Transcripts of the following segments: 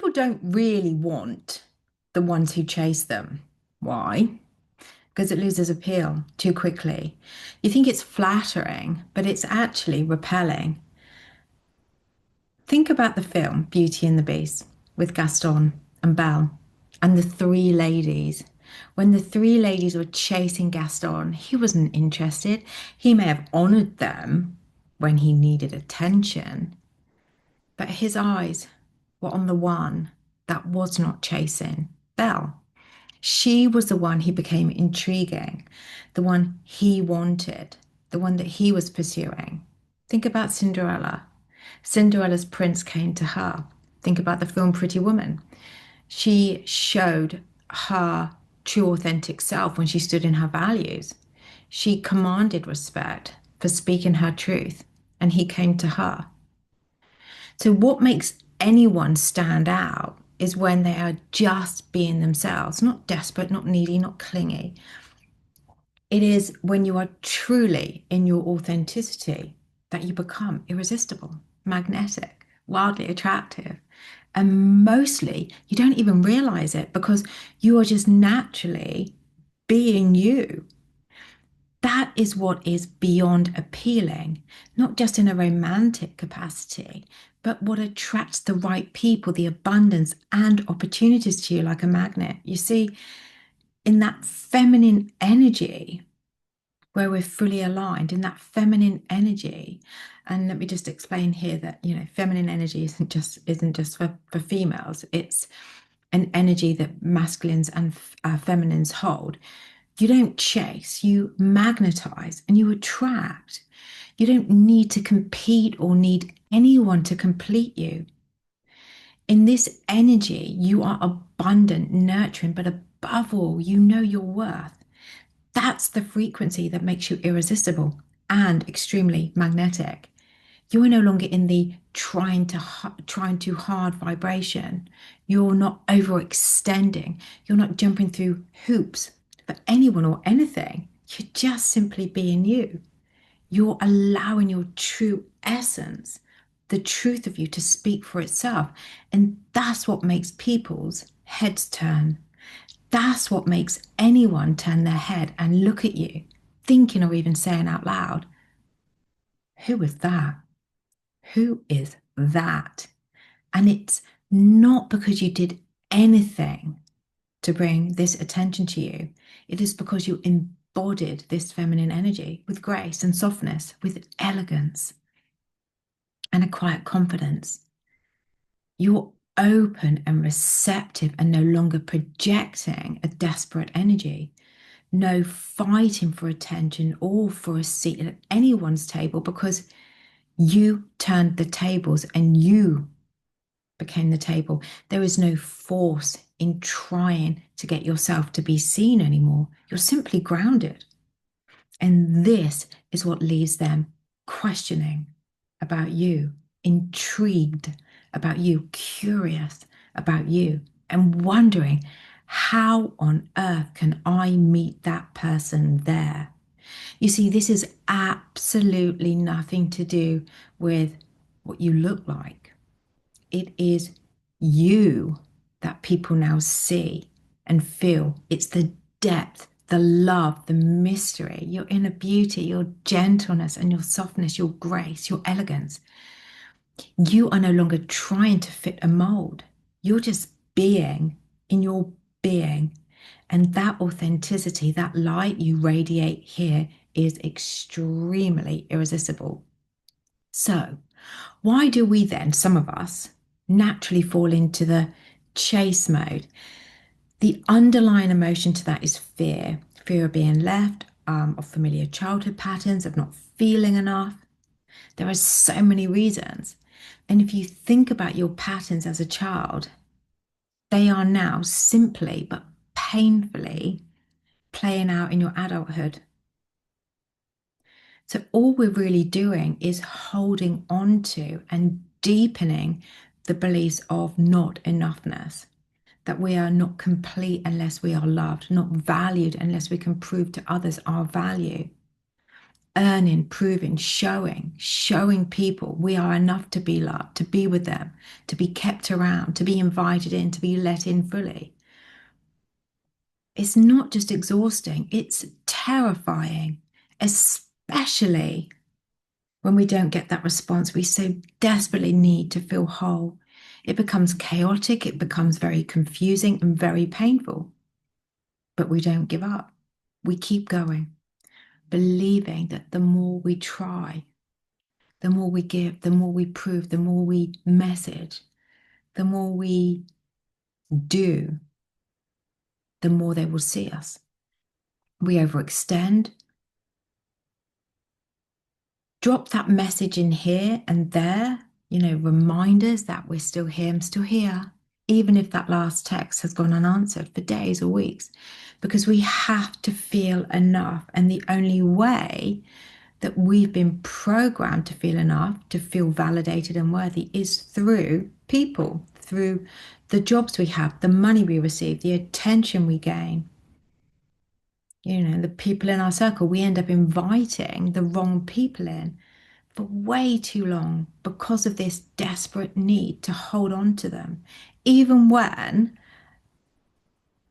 People don't really want the ones who chase them. Why? Because it loses appeal too quickly. You think it's flattering, but it's actually repelling. Think about the film Beauty and the Beast with Gaston and Belle and the three ladies. When the three ladies were chasing Gaston, he wasn't interested. He may have honored them when he needed attention, but his eyes were on the one that was not chasing Belle. She was the one he became intriguing, the one he wanted, the one that he was pursuing. Think about Cinderella. Cinderella's prince came to her. Think about the film Pretty Woman. She showed her true, authentic self when she stood in her values. She commanded respect for speaking her truth, and he came to her. So, what makes anyone stand out is when they are just being themselves, not desperate, not needy, not clingy. It is when you are truly in your authenticity that you become irresistible, magnetic, wildly attractive. And mostly you don't even realize it because you are just naturally being you. That is what is beyond appealing, not just in a romantic capacity, but what attracts the right people, the abundance and opportunities to you like a magnet. You see, in that feminine energy, where we're fully aligned in that feminine energy. And let me just explain here that, feminine energy isn't just for females. It's an energy that masculines and feminines hold. You don't chase, you magnetize and you attract. You don't need to compete or need anyone to complete you. In this energy, you are abundant, nurturing, but above all, you know your worth. That's the frequency that makes you irresistible and extremely magnetic. You are no longer in the trying too hard vibration. You're not overextending. You're not jumping through hoops for anyone or anything. You're just simply being you. You're allowing your true essence, the truth of you, to speak for itself. And that's what makes people's heads turn. That's what makes anyone turn their head and look at you, thinking or even saying out loud, who is that? Who is that? And it's not because you did anything to bring this attention to you. It is because you embodied this feminine energy with grace and softness, with elegance and a quiet confidence. You're open and receptive and no longer projecting a desperate energy. No fighting for attention or for a seat at anyone's table because you turned the tables and you became the table. There is no force in trying to get yourself to be seen anymore. You're simply grounded. And this is what leaves them questioning about you, intrigued about you, curious about you, and wondering, how on earth can I meet that person there? You see, this is absolutely nothing to do with what you look like. It is you that people now see and feel. It's the depth, the love, the mystery, your inner beauty, your gentleness and your softness, your grace, your elegance. You are no longer trying to fit a mold. You're just being in your being. And that authenticity, that light you radiate here is extremely irresistible. So, why do we then, some of us, naturally fall into the chase mode? The underlying emotion to that is fear, fear of being left, of familiar childhood patterns, of not feeling enough. There are so many reasons. And if you think about your patterns as a child, they are now simply but painfully playing out in your adulthood. So all we're really doing is holding on to and deepening the beliefs of not enoughness, that we are not complete unless we are loved, not valued unless we can prove to others our value. earning, proving, showing people we are enough to be loved, to be with them, to be kept around, to be invited in, to be let in fully. It's not just exhausting, it's terrifying, especially when we don't get that response we so desperately need to feel whole. It becomes chaotic, it becomes very confusing and very painful. But we don't give up. We keep going, believing that the more we try, the more we give, the more we prove, the more we message, the more we do, the more they will see us. We overextend, drop that message in here and there, reminders that we're still here, I'm still here, even if that last text has gone unanswered for days or weeks, because we have to feel enough. And the only way that we've been programmed to feel enough, to feel validated and worthy, is through people, through the jobs we have, the money we receive, the attention we gain. The people in our circle, we end up inviting the wrong people in for way too long because of this desperate need to hold on to them, even when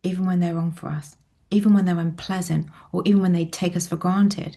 they're wrong for us, even when they're unpleasant, or even when they take us for granted.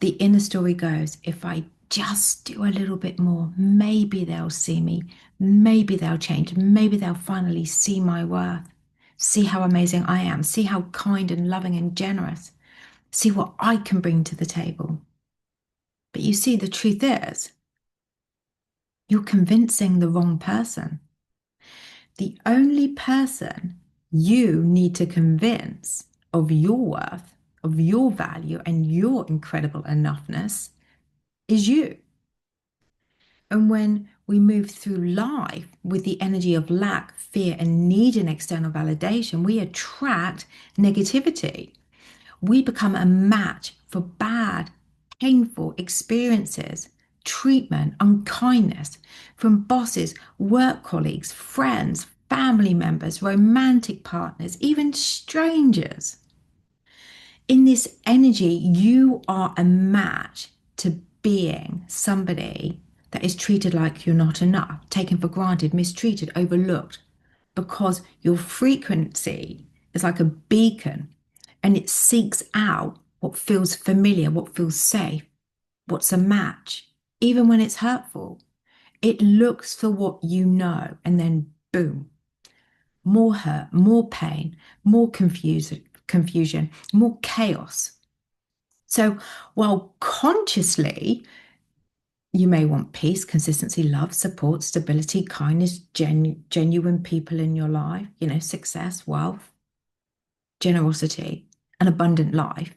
The inner story goes, if I just do a little bit more, maybe they'll see me, maybe they'll change, maybe they'll finally see my worth, see how amazing I am, see how kind and loving and generous, see what I can bring to the table. But you see, the truth is, you're convincing the wrong person. The only person you need to convince of your worth, of your value, and your incredible enoughness is you. And when we move through life with the energy of lack, fear, and needing external validation, we attract negativity. We become a match for bad, painful experiences, treatment, unkindness from bosses, work colleagues, friends, family members, romantic partners, even strangers. In this energy, you are a match to being somebody that is treated like you're not enough, taken for granted, mistreated, overlooked, because your frequency is like a beacon and it seeks out what feels familiar, what feels safe, what's a match, even when it's hurtful. It looks for what you know, and then boom, more hurt, more pain, more confusion, more chaos. So while consciously you may want peace, consistency, love, support, stability, kindness, genuine people in your life, success, wealth, generosity, an abundant life,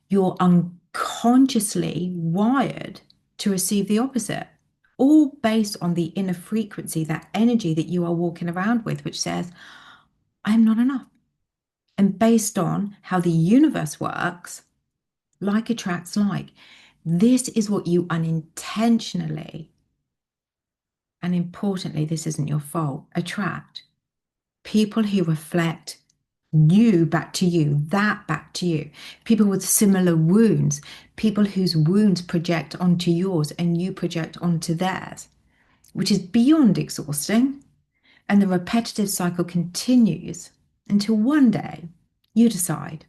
you're unconsciously wired to receive the opposite, all based on the inner frequency, that energy that you are walking around with, which says, I'm not enough. And based on how the universe works, like attracts like. This is what you unintentionally, and importantly, this isn't your fault, attract. People who reflect you back to you, that back to you. People with similar wounds, people whose wounds project onto yours and you project onto theirs, which is beyond exhausting. And the repetitive cycle continues until one day you decide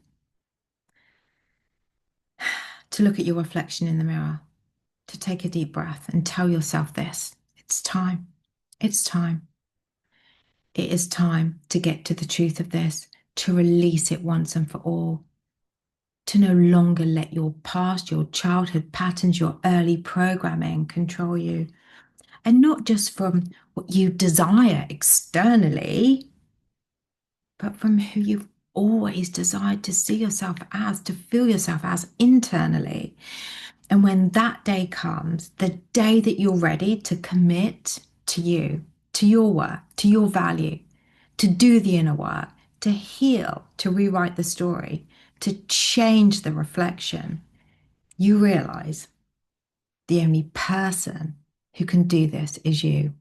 to look at your reflection in the mirror, to take a deep breath and tell yourself this: it's time. It's time. It is time to get to the truth of this, to release it once and for all, to no longer let your past, your childhood patterns, your early programming control you. And not just from what you desire externally, but from who you've always desired to see yourself as, to feel yourself as internally. And when that day comes, the day that you're ready to commit to you, to your work, to your value, to do the inner work, to heal, to rewrite the story, to change the reflection, you realize the only person who can do this is you.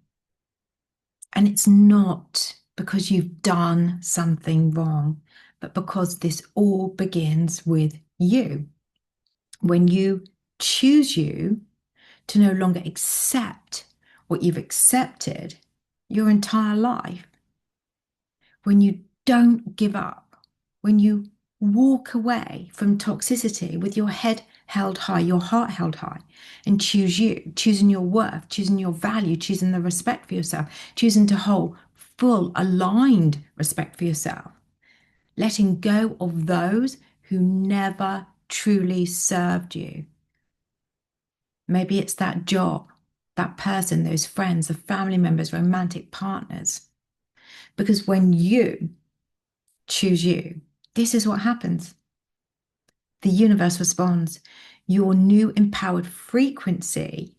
And it's not because you've done something wrong, but because this all begins with you. When you choose you to no longer accept what you've accepted your entire life, when you don't give up, when you walk away from toxicity with your head held high, your heart held high, and choose you, choosing your worth, choosing your value, choosing the respect for yourself, choosing to hold full, aligned respect for yourself, letting go of those who never truly served you. Maybe it's that job, that person, those friends, the family members, romantic partners. Because when you choose you, this is what happens. The universe responds. Your new empowered frequency,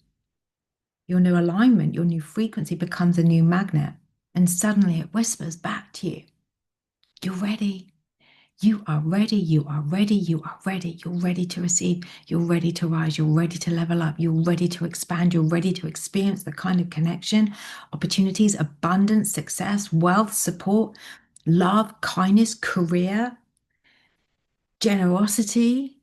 your new alignment, your new frequency becomes a new magnet. And suddenly it whispers back to you, you're ready. You are ready. You are ready. You are ready. You're ready to receive. You're ready to rise. You're ready to level up. You're ready to expand. You're ready to experience the kind of connection, opportunities, abundance, success, wealth, support, love, kindness, career, generosity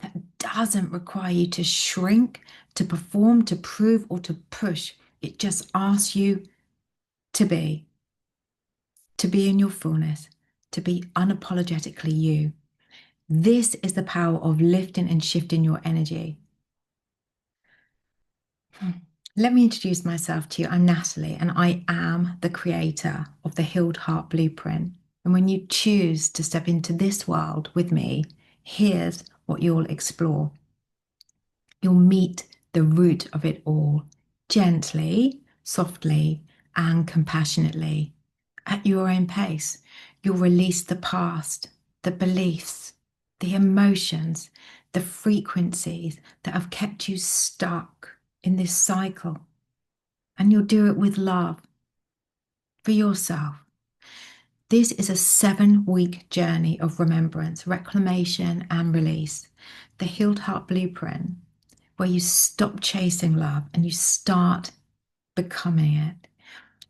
that doesn't require you to shrink, to perform, to prove, or to push. It just asks you to be in your fullness, to be unapologetically you. This is the power of lifting and shifting your energy. Let me introduce myself to you. I'm Natalie, and I am the creator of the Healed Heart Blueprint. And when you choose to step into this world with me, here's what you'll explore. You'll meet the root of it all, gently, softly, and compassionately, at your own pace. You'll release the past, the beliefs, the emotions, the frequencies that have kept you stuck in this cycle. And you'll do it with love for yourself. This is a 7-week journey of remembrance, reclamation, and release. The Healed Heart Blueprint, where you stop chasing love and you start becoming it.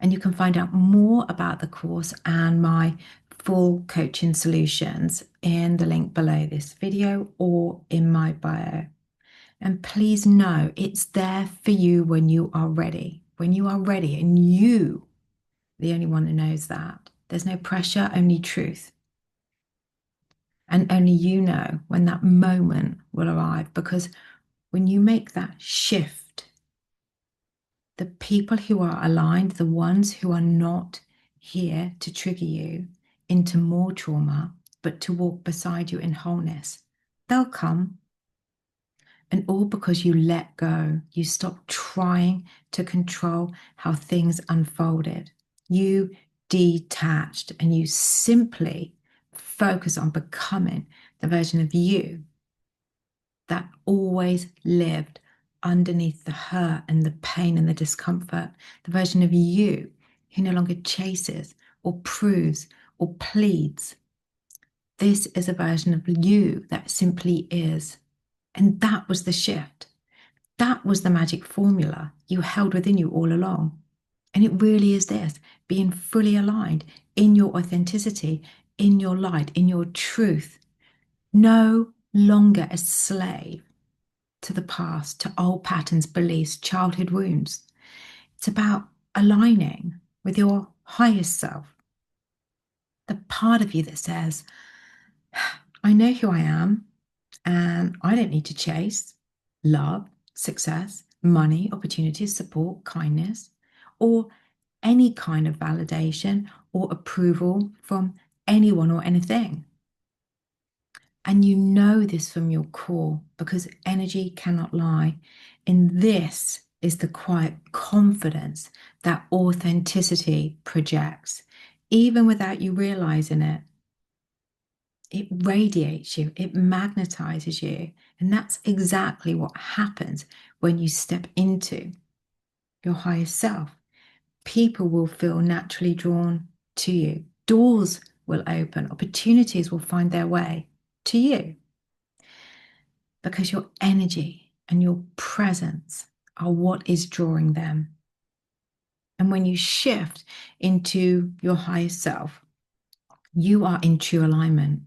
And you can find out more about the course and my full coaching solutions in the link below this video or in my bio. And please know it's there for you when you are ready. When you are ready, and you, the only one who knows that. There's no pressure, only truth. And only you know when that moment will arrive, because when you make that shift, the people who are aligned, the ones who are not here to trigger you into more trauma, but to walk beside you in wholeness, they'll come. And all because you let go. You stop trying to control how things unfolded. You detached and you simply focus on becoming the version of you that always lived underneath the hurt and the pain and the discomfort, the version of you who no longer chases or proves or pleads. This is a version of you that simply is. And that was the shift. That was the magic formula you held within you all along. And it really is this, being fully aligned in your authenticity, in your light, in your truth. No longer a slave to the past, to old patterns, beliefs, childhood wounds. It's about aligning with your highest self, the part of you that says, I know who I am, and I don't need to chase love, success, money, opportunities, support, kindness, or any kind of validation or approval from anyone or anything. And you know this from your core because energy cannot lie. And this is the quiet confidence that authenticity projects, even without you realizing it. It radiates you, it magnetizes you. And that's exactly what happens when you step into your highest self. People will feel naturally drawn to you. Doors will open, opportunities will find their way to you because your energy and your presence are what is drawing them. And when you shift into your highest self, you are in true alignment,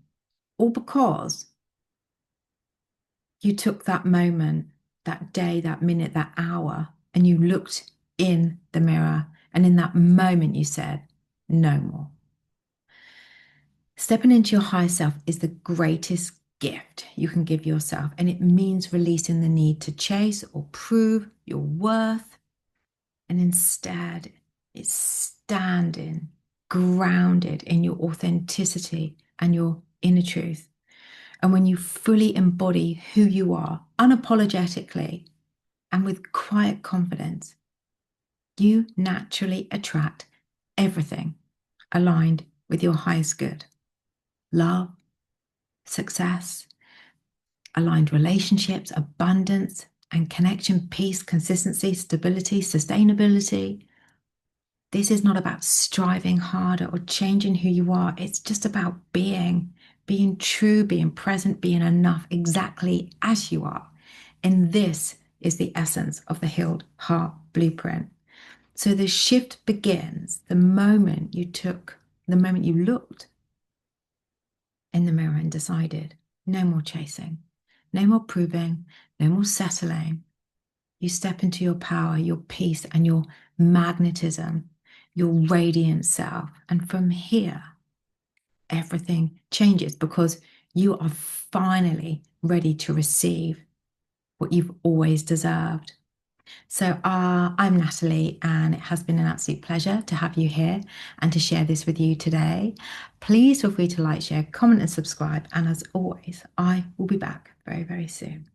all because You took that moment, that day, that minute, that hour, and you looked in the mirror. And in that moment, you said, no more. Stepping into your higher self is the greatest gift you can give yourself. And it means releasing the need to chase or prove your worth. And instead, it's standing grounded in your authenticity and your inner truth. And when you fully embody who you are unapologetically and with quiet confidence, you naturally attract everything aligned with your highest good. Love, success, aligned relationships, abundance and connection, peace, consistency, stability, sustainability. This is not about striving harder or changing who you are. It's just about being true, being present, being enough exactly as you are. And this is the essence of the Healed Heart Blueprint. So the shift begins the moment you looked in the mirror and decided, no more chasing, no more proving, no more settling. You step into your power, your peace, and your magnetism, your radiant self. And from here, everything changes because you are finally ready to receive what you've always deserved. So I'm Natalie, and it has been an absolute pleasure to have you here and to share this with you today. Please feel free to like, share, comment, and subscribe. And as always, I will be back very, very soon.